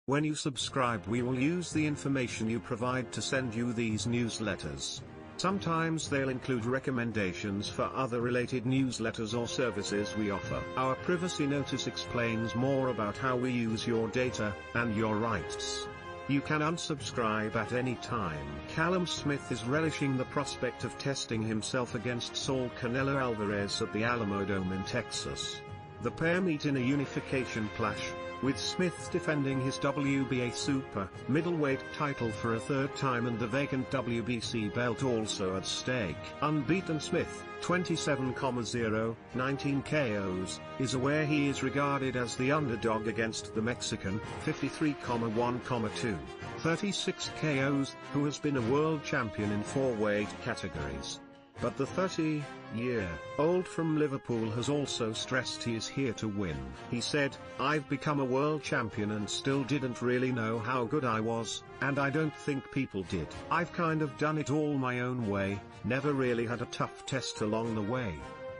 When you subscribe, we will use the information you provide to send you these newsletters. Sometimes they'll include recommendations for other related newsletters or services we offer. Our privacy notice explains more about how we use your data and your rights. You can unsubscribe at any time. Callum Smith is relishing the prospect of testing himself against Saul Canelo Alvarez at the Alamodome in Texas. The pair meet in a unification clash, with Smith defending his WBA super middleweight title for a third time and the vacant WBC belt also at stake. Unbeaten Smith, 27,0, 19 KOs, is aware he is regarded as the underdog against the Mexican, 53,1,2, 36 KOs, who has been a world champion in 4 weight categories. But the 30-year-old from Liverpool has also stressed he is here to win. He said, "I've become a world champion and still didn't really know how good I was, and I don't think people did. I've kind of done it all my own way, never really had a tough test along the way.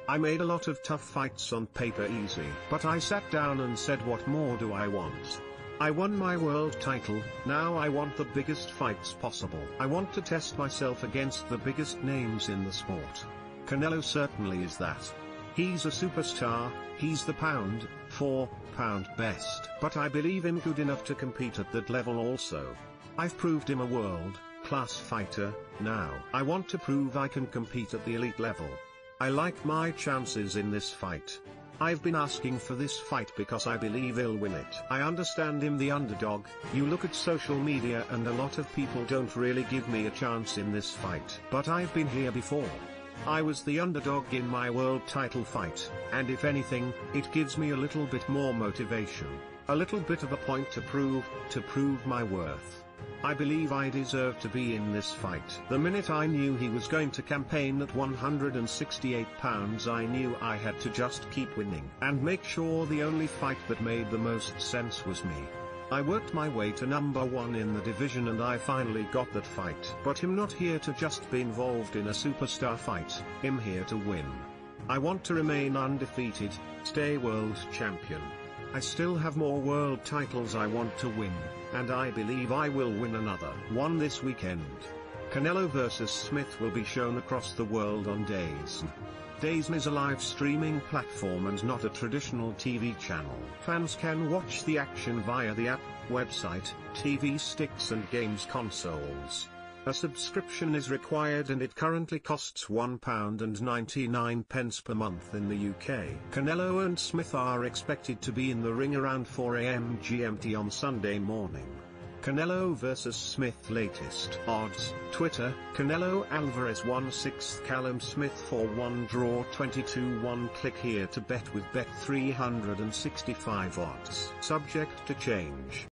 I made a lot of tough fights on paper easy, but I sat down and said, what more do I want? I won my world title, now I want the biggest fights possible. I want to test myself against the biggest names in the sport." Canelo certainly is that. He's a superstar, he's the pound for pound best. But I believe him good enough to compete at that level also. I've proved him a world-class fighter, now I want to prove I can compete at the elite level. I like my chances in this fight. I've been asking for this fight because I believe he'll win it. I understand him the underdog. You look at social media and a lot of people don't really give me a chance in this fight. But I've been here before. I was the underdog in my world title fight, and if anything, it gives me a little bit more motivation. A little bit of a point to prove my worth. I believe I deserve to be in this fight. The minute I knew he was going to campaign at 168 pounds, I knew I had to just keep winning and make sure the only fight that made the most sense was me. I worked my way to number 1 in the division and I finally got that fight. But I'm not here to just be involved in a superstar fight, I'm here to win. I want to remain undefeated, stay world champion. I still have more world titles I want to win, and I believe I will win another one this weekend. Canelo vs Smith will be shown across the world on DAZN. DAZN is a live streaming platform and not a traditional TV channel. Fans can watch the action via the app, website, TV sticks and games consoles. A subscription is required and it currently costs £1.99 per month in the UK. Canelo and Smith are expected to be in the ring around 4 AM GMT on Sunday morning. Canelo vs Smith latest odds. Twitter, Canelo Alvarez 1/6, Callum Smith 4-1 draw 22-1. Click here to bet with Bet365 odds. Subject to change.